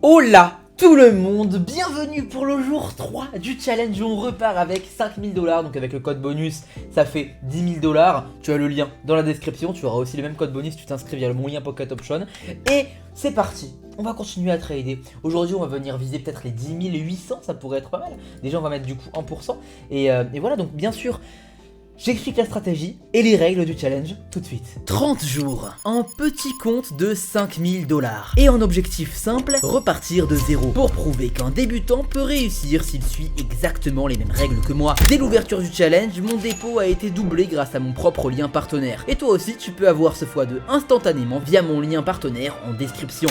Hola tout le monde, bienvenue pour le jour 3 du challenge où on repart avec 5000 $, donc avec le code bonus ça fait 10 000 $, tu as le lien dans la description, tu auras aussi le même code bonus si tu t'inscris via mon lien Pocket Option, et c'est parti, on va continuer à trader. Aujourd'hui on va venir viser peut-être les 10 800, ça pourrait être pas mal, déjà on va mettre du coup 1%, et voilà donc bien sûr. J'explique la stratégie et les règles du challenge tout de suite. 30 jours, un petit compte de 5000 $. Et en objectif simple, repartir de zéro. Pour prouver qu'un débutant peut réussir s'il suit exactement les mêmes règles que moi. Dès l'ouverture du challenge, mon dépôt a été doublé grâce à mon propre lien partenaire. Et toi aussi, tu peux avoir ce x2 instantanément via mon lien partenaire en description.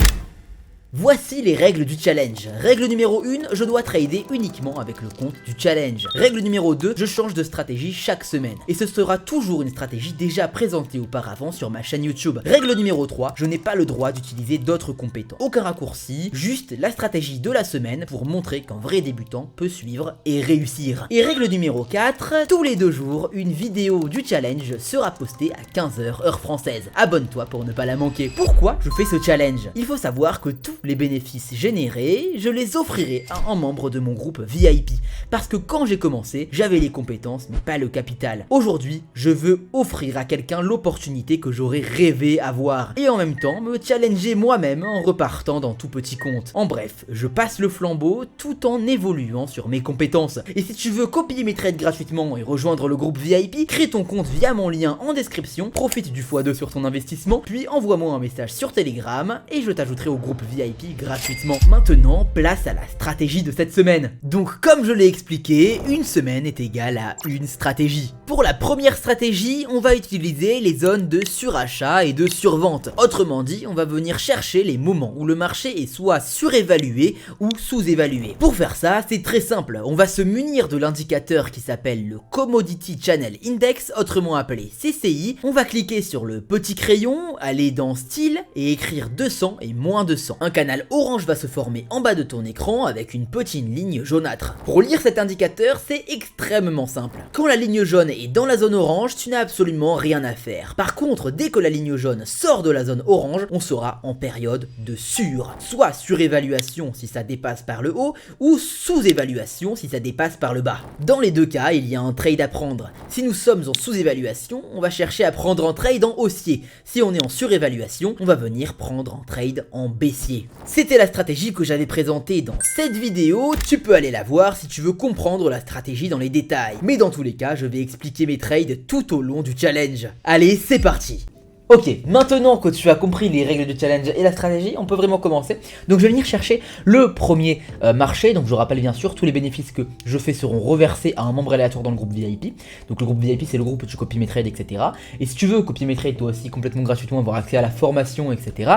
Voici les règles du challenge. Règle numéro 1, je dois trader uniquement avec le compte du challenge. Règle numéro 2, je change de stratégie chaque semaine. Et ce sera toujours une stratégie déjà présentée auparavant sur ma chaîne YouTube. Règle numéro 3, je n'ai pas le droit d'utiliser d'autres compétences. Aucun raccourci, juste la stratégie de la semaine pour montrer qu'un vrai débutant peut suivre et réussir. Et règle numéro 4, tous les 2 jours, une vidéo du challenge sera postée à 15h heure française. Abonne-toi pour ne pas la manquer. Pourquoi je fais ce challenge? Il faut savoir que tous les bénéfices générés, je les offrirai à un membre de mon groupe VIP. Parce que quand j'ai commencé, j'avais les compétences mais pas le capital. Aujourd'hui, je veux offrir à quelqu'un l'opportunité que j'aurais rêvé avoir. Et en même temps, me challenger moi-même en repartant dans tout petit compte. En bref, je passe le flambeau tout en évoluant sur mes compétences. Et si tu veux copier mes trades gratuitement et rejoindre le groupe VIP, crée ton compte via mon lien en description, profite du x2 sur ton investissement, puis envoie-moi un message sur Telegram et je t'ajouterai au groupe VIP gratuitement. Maintenant, place à la stratégie de cette semaine. Donc comme je l'ai expliqué, une semaine est égale à une stratégie. Pour la première stratégie, on va utiliser les zones de surachat et de survente. Autrement dit, on va venir chercher les moments où le marché est soit surévalué ou sous-évalué. Pour faire ça, c'est très simple. On va se munir de l'indicateur qui s'appelle le Commodity Channel Index, autrement appelé CCI. On va cliquer sur le petit crayon, aller dans Style et écrire 200 et moins 200. Un canal orange va se former en bas de ton écran avec une petite ligne jaunâtre. Pour lire cet indicateur, c'est extrêmement simple. Quand la ligne jaune est dans la zone orange, tu n'as absolument rien à faire. Par contre, dès que la ligne jaune sort de la zone orange, on sera en période de soit surévaluation si ça dépasse par le haut, ou sous-évaluation si ça dépasse par le bas. Dans les deux cas, il y a un trade à prendre. Si nous sommes en sous-évaluation, on va chercher à prendre un trade en haussier. Si on est en surévaluation, on va venir prendre un trade en baissier. C'était la stratégie que j'avais présentée dans cette vidéo, tu peux aller la voir si tu veux comprendre la stratégie dans les détails. Mais dans tous les cas, je vais expliquer mes trades tout au long du challenge. Allez, c'est parti! Ok, maintenant que tu as compris les règles du challenge et la stratégie, on peut vraiment commencer. Donc je vais venir chercher le premier marché. Donc je rappelle bien sûr, tous les bénéfices que je fais seront reversés à un membre aléatoire dans le groupe VIP. Donc le groupe VIP c'est le groupe où tu copies mes trades, etc. Et si tu veux copier mes trades toi aussi complètement gratuitement, avoir accès à la formation, etc.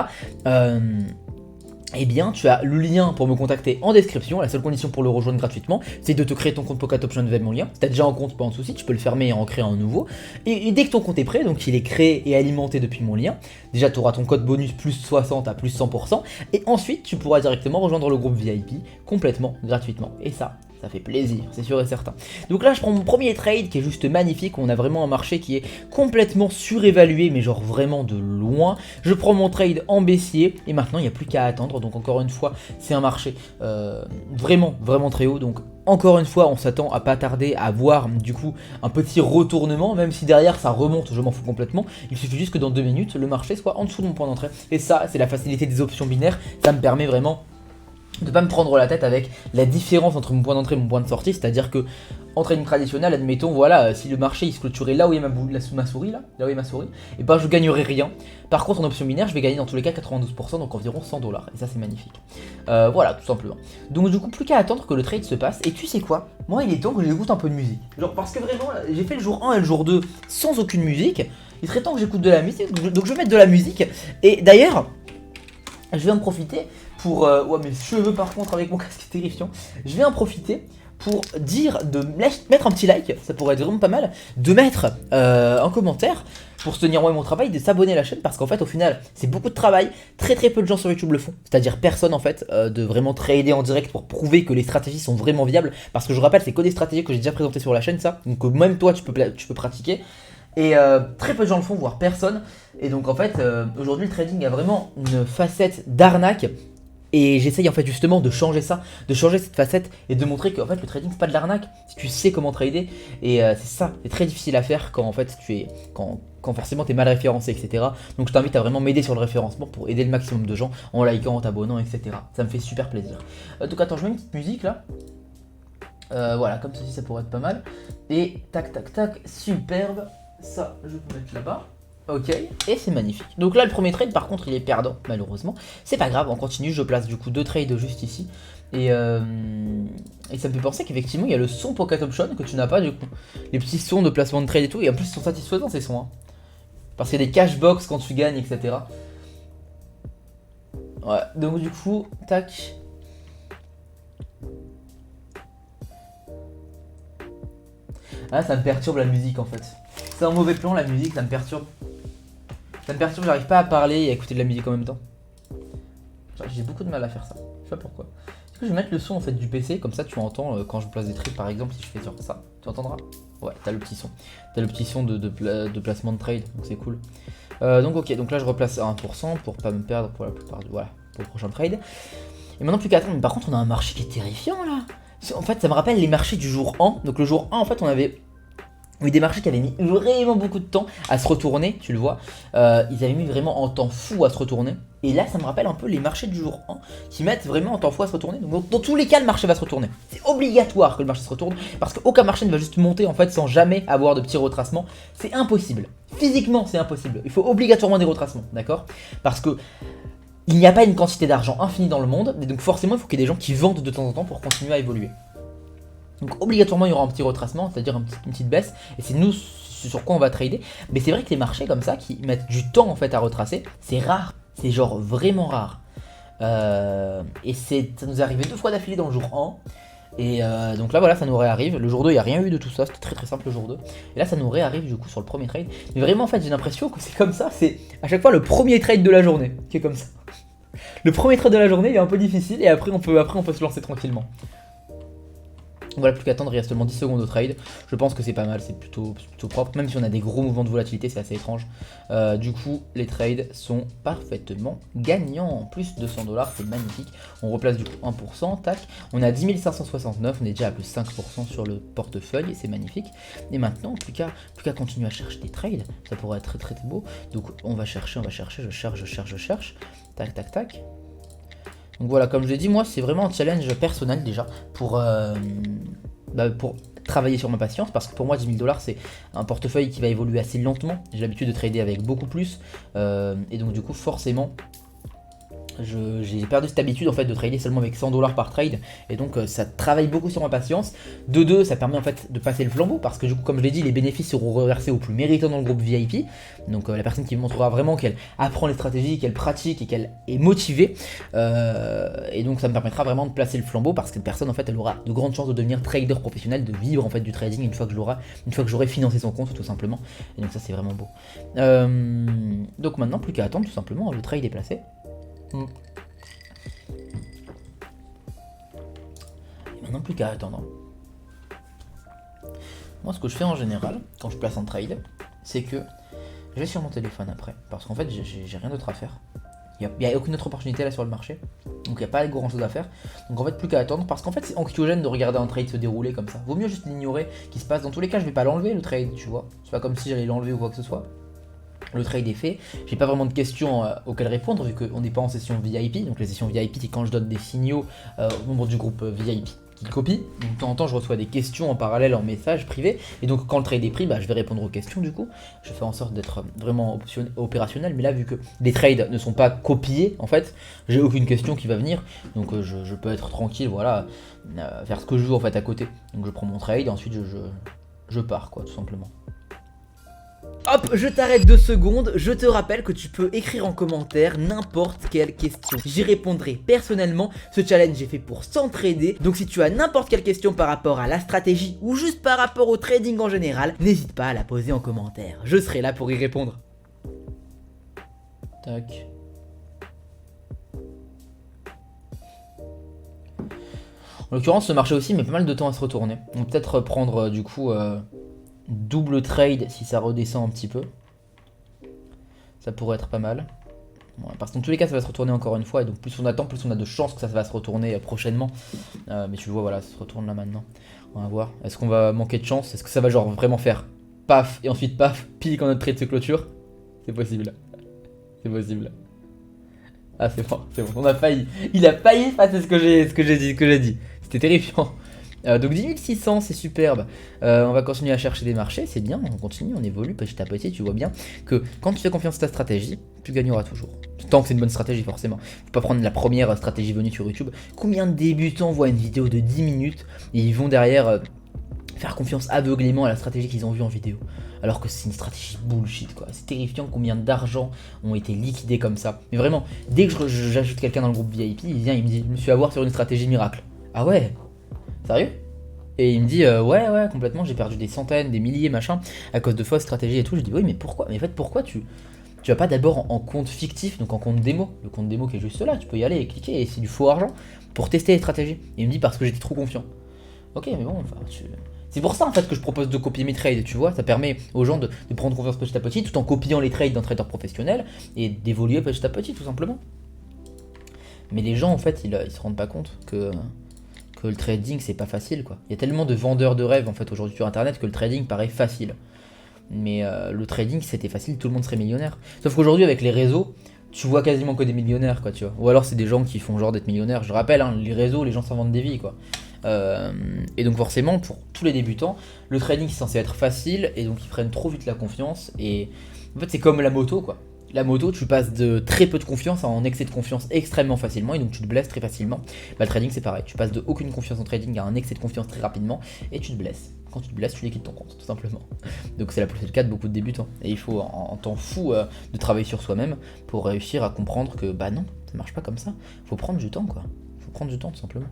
Eh bien, tu as le lien pour me contacter en description. La seule condition pour le rejoindre gratuitement, c'est de te créer ton compte Pocket Option via mon lien. Si tu as déjà un compte, pas de souci, tu peux le fermer et en créer un nouveau. Et dès que ton compte est prêt, donc il est créé et alimenté depuis mon lien, déjà tu auras ton code bonus plus 60 à plus 100%. Et ensuite, tu pourras directement rejoindre le groupe VIP complètement gratuitement. Et ça fait plaisir, c'est sûr et certain. Donc là, je prends mon premier trade qui est juste magnifique. On a vraiment un marché qui est complètement surévalué, mais genre vraiment de loin. Je prends mon trade en baissier et maintenant, il n'y a plus qu'à attendre. Donc encore une fois, c'est un marché vraiment très haut. Donc encore une fois, on s'attend à pas tarder à voir du coup un petit retournement, même si derrière ça remonte, je m'en fous complètement. Il suffit juste que dans 2 minutes, le marché soit en dessous de mon point d'entrée. Et ça, c'est la facilité des options binaires. Ça me permet vraiment de pas me prendre la tête avec la différence entre mon point d'entrée et mon point de sortie, c'est-à-dire que en trading traditionnel, admettons, voilà, si le marché il se clôturait là où il y a ma souris, là où il y a ma souris, et ben je gagnerais rien. Par contre en option binaire, je vais gagner dans tous les cas 92%, donc environ 100 $, et ça c'est magnifique. Voilà, tout simplement. Donc du coup, plus qu'à attendre que le trade se passe, et tu sais quoi? Moi il est temps que j'écoute un peu de musique. Genre parce que vraiment, j'ai fait le jour 1 et le jour 2 sans aucune musique, il serait temps que j'écoute de la musique, donc je vais mettre de la musique, et d'ailleurs, je vais en profiter pour... ouais, mes cheveux par contre avec mon casque est terrifiant. Je vais en profiter pour dire de mettre un petit like, ça pourrait être vraiment pas mal, de mettre un commentaire pour soutenir moi et mon travail, de s'abonner à la chaîne parce qu'en fait au final c'est beaucoup de travail, très peu de gens sur YouTube le font, c'est-à-dire personne en fait, de vraiment trader en direct pour prouver que les stratégies sont vraiment viables, parce que je rappelle c'est que des stratégies que j'ai déjà présentées sur la chaîne ça, donc même toi tu peux pratiquer. Et très peu de gens le font, voire personne. Et donc en fait aujourd'hui le trading a vraiment une facette d'arnaque Et j'essaye en fait justement de changer ça, de changer cette facette et de montrer que en fait le trading c'est pas de l'arnaque, si tu sais comment trader. Et c'est ça, c'est très difficile à faire quand en fait quand forcément t'es mal référencé, etc. Donc je t'invite à vraiment m'aider sur le référencement pour aider le maximum de gens en likant, en t'abonnant, etc. Ça me fait super plaisir. Donc attends, je mets une petite musique là. Voilà, comme ceci ça pourrait être pas mal. Et tac tac tac, superbe. Ça, je peux mettre là-bas. Ok, et c'est magnifique. Donc là, le premier trade, par contre, il est perdant, malheureusement. C'est pas grave, on continue. Je place du coup 2 trades juste ici. Et ça me fait penser qu'effectivement, il y a le son Pocket Option que tu n'as pas du coup. Les petits sons de placement de trade et tout. Et en plus, ils sont satisfaisants ces sons. Hein. Parce qu'il y a des cash box quand tu gagnes, etc. Ouais, donc du coup, tac. Ah, ça me perturbe la musique en fait. C'est un mauvais plan la musique, ça me perturbe. Ça me perturbe, j'arrive pas à parler et à écouter de la musique en même temps. J'ai beaucoup de mal à faire ça. Je sais pas pourquoi. Est-ce que je vais mettre le son en fait du PC, comme ça tu entends quand je place des trades par exemple, si je fais sur ça, tu entendras. Ouais, t'as le petit son. T'as le petit son de placement de trade, donc c'est cool. Donc ok, donc là je replace à 1% pour pas me perdre pour la plupart du. Voilà, pour le prochain trade. Et maintenant plus qu'à attendre, mais par contre on a un marché qui est terrifiant là. En fait ça me rappelle les marchés du jour 1. Donc le jour 1 en fait on avait des marchés qui avaient mis vraiment beaucoup de temps à se retourner, tu le vois. Ils avaient mis vraiment en temps fou à se retourner. Et là, ça me rappelle un peu les marchés du jour 1 qui mettent vraiment en temps fou à se retourner. Donc, dans tous les cas, le marché va se retourner. C'est obligatoire que le marché se retourne parce qu'aucun marché ne va juste monter en fait sans jamais avoir de petits retracements. C'est impossible. Physiquement, c'est impossible. Il faut obligatoirement des retracements, d'accord? Parce que il n'y a pas une quantité d'argent infinie dans le monde. Et donc, forcément, il faut qu'il y ait des gens qui vendent de temps en temps pour continuer à évoluer. Donc obligatoirement il y aura un petit retracement, c'est-à-dire une petite baisse, et c'est nous sur quoi on va trader. Mais c'est vrai que les marchés comme ça qui mettent du temps en fait à retracer, c'est rare, c'est genre vraiment rare. Et ça nous est arrivé 2 fois d'affilée dans le jour 1. Et donc là voilà, ça nous réarrive. Le jour 2 il n'y a rien eu de tout ça, c'était très très simple le jour 2. Et là ça nous réarrive du coup sur le premier trade. Mais vraiment en fait j'ai l'impression que c'est comme ça, c'est à chaque fois le premier trade de la journée qui est comme ça. Le premier trade de la journée il est un peu difficile et après on peut se lancer tranquillement. Voilà, plus qu'à attendre, il reste seulement 10 secondes au trade. Je pense que c'est pas mal, c'est plutôt propre. Même si on a des gros mouvements de volatilité, c'est assez étrange. Du coup, les trades sont parfaitement gagnants. Plus 200$, c'est magnifique. On replace du coup 1%, tac. On a 10 569, on est déjà à plus 5% sur le portefeuille, et c'est magnifique. Et maintenant, plus qu'à continuer à chercher des trades, ça pourrait être très très beau. Donc on va chercher, je cherche. Tac, tac, tac. Donc voilà, comme je l'ai dit, moi c'est vraiment un challenge personnel déjà pour travailler sur ma patience, parce que pour moi 10 000$ c'est un portefeuille qui va évoluer assez lentement. J'ai l'habitude de trader avec beaucoup plus et donc du coup forcément j'ai perdu cette habitude en fait de trader seulement avec 100$ par trade, et donc ça travaille beaucoup sur ma patience. De deux, ça permet en fait de passer le flambeau, parce que du coup comme je l'ai dit, les bénéfices seront reversés aux plus méritants dans le groupe VIP. Donc la personne qui me montrera vraiment qu'elle apprend les stratégies, qu'elle pratique et qu'elle est motivée, et donc ça me permettra vraiment de placer le flambeau, parce que cette personne en fait elle aura de grandes chances de devenir trader professionnel, de vivre en fait du trading une fois que j'aurai financé son compte tout simplement. Et donc ça c'est vraiment beau. Donc maintenant plus qu'à attendre tout simplement, le trade est placé. Et maintenant plus qu'à attendre. Moi ce que je fais en général quand je place un trade, c'est que je vais sur mon téléphone après, parce qu'en fait j'ai rien d'autre à faire. Il n'y a aucune autre opportunité là sur le marché, donc il n'y a pas grand chose à faire. Donc en fait plus qu'à attendre, parce qu'en fait c'est anxiogène de regarder un trade se dérouler comme ça. Vaut mieux juste l'ignorer qui se passe. Dans tous les cas je vais pas l'enlever le trade, tu vois. C'est pas comme si j'allais l'enlever ou quoi que ce soit. Le trade est fait, j'ai pas vraiment de questions auxquelles répondre vu qu'on n'est pas en session VIP. Donc les sessions VIP c'est quand je donne des signaux au membre du groupe VIP qui copient. Donc de temps en temps je reçois des questions en parallèle en message privé, et donc quand le trade est pris, je vais répondre aux questions du coup. Je fais en sorte d'être vraiment opérationnel, mais là vu que les trades ne sont pas copiés en fait, j'ai aucune question qui va venir, donc je peux être tranquille, voilà, faire ce que je veux en fait à côté. Donc je prends mon trade et ensuite je pars quoi tout simplement. Hop, je t'arrête 2 secondes, je te rappelle que tu peux écrire en commentaire n'importe quelle question. J'y répondrai personnellement, ce challenge est fait pour s'entraider, donc si tu as n'importe quelle question par rapport à la stratégie ou juste par rapport au trading en général, n'hésite pas à la poser en commentaire, je serai là pour y répondre. Tac. En l'occurrence ce marché aussi met pas mal de temps à se retourner. On peut peut-être prendre du coup double trade si ça redescend un petit peu. Ça pourrait être pas mal. Ouais, parce que dans tous les cas, ça va se retourner encore une fois. Et donc, plus on attend, plus on a de chances que ça va se retourner prochainement. Mais tu le vois, voilà, ça se retourne là maintenant. On va voir. Est-ce qu'on va manquer de chance? Est-ce que ça va genre vraiment faire paf et ensuite paf, pile quand notre trade se clôture? C'est possible. C'est possible. Ah, c'est bon, c'est bon. On a failli. Il a failli passer ce que j'ai dit. C'était terrifiant. Donc 10 600, c'est superbe. On va continuer à chercher des marchés, c'est bien. On continue, on évolue petit à petit. Tu vois bien que quand tu fais confiance à ta stratégie, tu gagneras toujours. Tant que c'est une bonne stratégie, forcément. Faut pas prendre la première stratégie venue sur YouTube. Combien de débutants voient une vidéo de 10 minutes et ils vont derrière faire confiance aveuglément à la stratégie qu'ils ont vue en vidéo, alors que c'est une stratégie bullshit quoi. C'est terrifiant combien d'argent ont été liquidés comme ça. Mais vraiment, dès que j'ajoute quelqu'un dans le groupe VIP, il vient, il me dit je me suis avoir sur une stratégie miracle. Ah ouais? Sérieux? Et il me dit ouais complètement, j'ai perdu des centaines, des milliers machin à cause de fausses stratégies et tout. Je dis oui mais pourquoi? Mais en fait pourquoi tu vas pas d'abord en compte fictif, donc en compte démo, le compte démo qui est juste là, tu peux y aller et cliquer et c'est du faux argent pour tester les stratégies. Et il me dit parce que j'étais trop confiant. Ok mais bon, enfin c'est pour ça en fait que je propose de copier mes trades, tu vois, ça permet aux gens de prendre confiance petit à petit tout en copiant les trades d'un trader professionnel et d'évoluer petit à petit tout simplement. Mais les gens en fait ils se rendent pas compte que le trading c'est pas facile quoi. Il y a tellement de vendeurs de rêves en fait aujourd'hui sur internet que le trading paraît facile. Mais le trading si c'était facile tout le monde serait millionnaire. Sauf qu'aujourd'hui avec les réseaux, tu vois quasiment que des millionnaires quoi tu vois. Ou alors c'est des gens qui font genre d'être millionnaires. Je rappelle hein, les réseaux les gens s'en vendent des vies quoi. Et donc forcément pour tous les débutants, le trading est censé être facile et donc ils prennent trop vite la confiance et en fait c'est comme la moto quoi. La moto tu passes de très peu de confiance à un excès de confiance extrêmement facilement et donc tu te blesses très facilement. Bah, le trading c'est pareil, tu passes de aucune confiance en trading à un excès de confiance très rapidement et tu te blesses. Quand tu te blesses, tu liquides ton compte, tout simplement. Donc c'est le cas de beaucoup de débutants. Et il faut en temps fou de travailler sur soi-même pour réussir à comprendre que bah non, ça marche pas comme ça. Faut prendre du temps quoi. Faut prendre du temps tout simplement.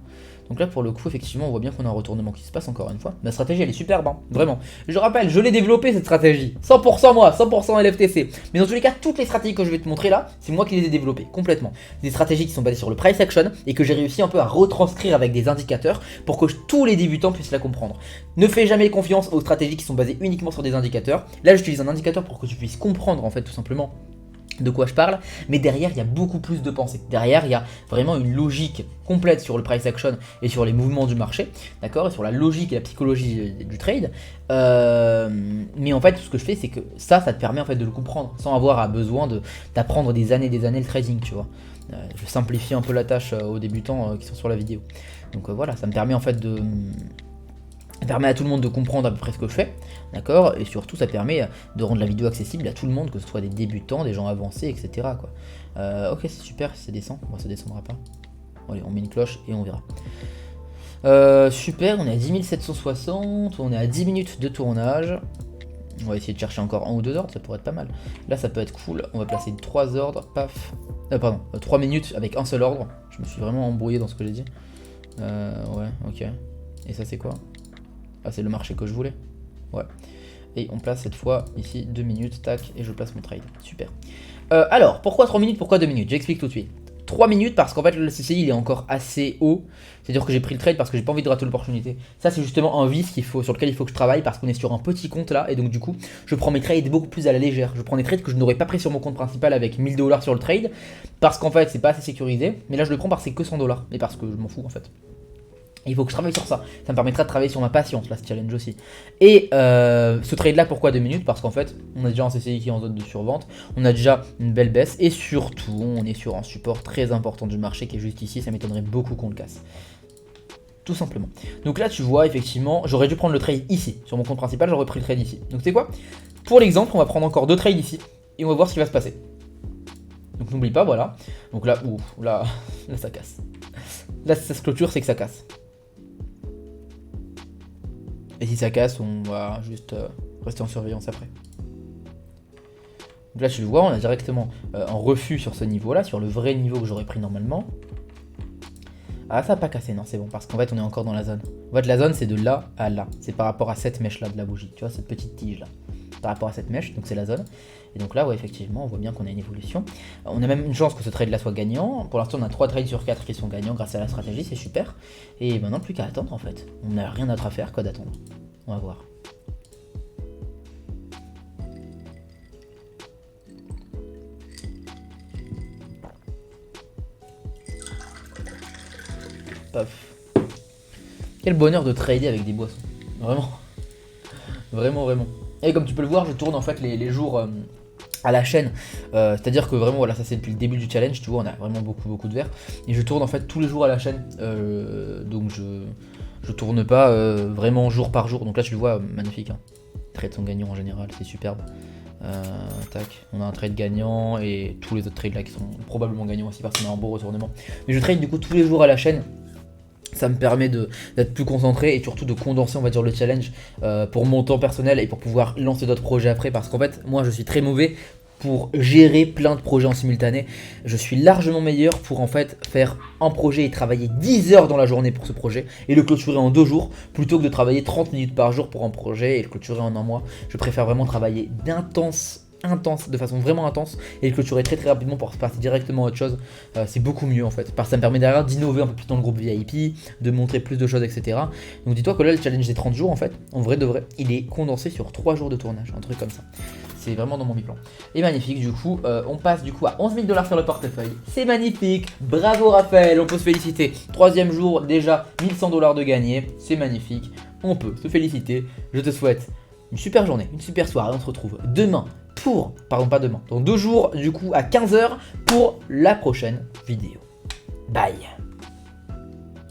Donc là pour le coup effectivement on voit bien qu'on a un retournement qui se passe encore une fois. La stratégie elle est superbe hein, vraiment. Je rappelle, je l'ai développée cette stratégie. 100% moi, 100% LFTC. Mais dans tous les cas, toutes les stratégies que je vais te montrer là, c'est moi qui les ai développées complètement. Des stratégies qui sont basées sur le price action et que j'ai réussi un peu à retranscrire avec des indicateurs pour que tous les débutants puissent la comprendre. Ne fais jamais confiance aux stratégies qui sont basées uniquement sur des indicateurs. Là j'utilise un indicateur pour que tu puisses comprendre en fait tout simplement de quoi je parle, mais derrière il y a beaucoup plus de pensée. Derrière il y a vraiment une logique complète sur le price action et sur les mouvements du marché, d'accord, et sur la logique et la psychologie du trade. Mais en fait tout ce que je fais c'est que ça te permet en fait de le comprendre sans avoir besoin d'apprendre des années le trading, tu vois. Je simplifie un peu la tâche aux débutants qui sont sur la vidéo. Donc voilà, ça me permet en fait ça permet à tout le monde de comprendre à peu près ce que je fais, d'accord. Et surtout ça permet de rendre la vidéo accessible à tout le monde, que ce soit des débutants, des gens avancés, etc. quoi. Ok c'est super si ça descend, moi ça descendra pas. Allez on met une cloche et on verra. Super, on est à 10 760, on est à 10 minutes de tournage. On va essayer de chercher encore un ou deux ordres, ça pourrait être pas mal. Là ça peut être cool, on va placer 3 ordres, paf. Pardon, 3 minutes avec un seul ordre. Je me suis vraiment embrouillé dans ce que j'ai dit. Ouais, ok. Et ça c'est quoi? Ah c'est le marché que je voulais. Ouais. Et on place cette fois ici 2 minutes, tac, et je place mon trade. Super. Alors, pourquoi 3 minutes, pourquoi 2 minutes? J'explique tout de suite. 3 minutes parce qu'en fait le CCI il est encore assez haut. C'est-à-dire que j'ai pris le trade parce que j'ai pas envie de rater l'opportunité. Ça c'est justement un vice sur lequel il faut que je travaille parce qu'on est sur un petit compte là. Et donc du coup je prends mes trades beaucoup plus à la légère. Je prends des trades que je n'aurais pas pris sur mon compte principal avec 1000 $ sur le trade. Parce qu'en fait c'est pas assez sécurisé. Mais là je le prends parce que c'est que 100 $. Et parce que je m'en fous en fait. Il faut que je travaille sur ça. Ça me permettra de travailler sur ma patience, là, ce challenge aussi. Et ce trade là, pourquoi 2 minutes? Parce qu'en fait, on a déjà un CCI qui est en zone de survente, on a déjà une belle baisse, et surtout, on est sur un support très important du marché qui est juste ici, ça m'étonnerait beaucoup qu'on le casse. Tout simplement. Donc là, tu vois, effectivement, j'aurais dû prendre le trade ici. Sur mon compte principal, j'aurais pris le trade ici. Donc c'est quoi? Pour l'exemple, on va prendre encore 2 trades ici, et on va voir ce qui va se passer. Donc n'oublie pas, voilà. Donc là, ouf, là ça casse. Là, si ça se clôture, c'est que ça casse. Et si ça casse, on va juste rester en surveillance après. Donc là, tu le vois, on a directement un refus sur ce niveau-là, sur le vrai niveau que j'aurais pris normalement. Ah, ça n'a pas cassé, non, c'est bon, parce qu'en fait, on est encore dans la zone. En fait, la zone, c'est de là à là. C'est par rapport à cette mèche-là de la bougie, tu vois, cette petite tige-là. Par rapport à cette mèche, donc c'est la zone. Et donc là, ouais, effectivement, on voit bien qu'on a une évolution. On a même une chance que ce trade-là soit gagnant. Pour l'instant, on a 3 trades sur 4 qui sont gagnants grâce à la stratégie, c'est super. Et maintenant, plus qu'à attendre, en fait. On n'a rien d'autre à faire que d'attendre. On va voir. Paf. Quel bonheur de trader avec des boissons. Vraiment. Vraiment, vraiment. Et comme tu peux le voir, je tourne en fait les jours à la chaîne. C'est-à-dire que vraiment, voilà, ça c'est depuis le début du challenge, tu vois, on a vraiment beaucoup de verres. Et je tourne en fait tous les jours à la chaîne. Donc je tourne pas vraiment jour par jour. Donc là, tu le vois, magnifique. Hein. Trades sont gagnants en général, c'est superbe. Tac, on a un trade gagnant et tous les autres trades là qui sont probablement gagnants aussi parce qu'on a un beau retournement. Mais je trade du coup tous les jours à la chaîne. Ça me permet d'être plus concentré et surtout de condenser, on va dire, le challenge pour mon temps personnel et pour pouvoir lancer d'autres projets après. Parce qu'en fait, moi, je suis très mauvais pour gérer plein de projets en simultané. Je suis largement meilleur pour en fait faire un projet et travailler 10 heures dans la journée pour ce projet et le clôturer en 2 jours plutôt que de travailler 30 minutes par jour pour un projet et le clôturer en un mois. Je préfère vraiment travailler intense, de façon vraiment intense et le clôturer très rapidement pour passer directement à autre chose. C'est beaucoup mieux en fait, parce que ça me permet derrière d'innover un peu plus dans le groupe VIP, de montrer plus de choses, etc. Donc dis-toi que là le challenge des 30 jours en fait, en vrai de vrai, il est condensé sur 3 jours de tournage, un truc comme ça. C'est vraiment dans mon plan. Et magnifique, du coup, on passe du coup à 11 000 $ sur le portefeuille. C'est magnifique, bravo Raphaël, on peut se féliciter. 3e jour, déjà 1100 $ de gagné, c'est magnifique, on peut se féliciter. Je te souhaite une super journée, une super soirée, on se retrouve demain pas demain, dans 2 jours du coup à 15 h pour la prochaine vidéo. Bye.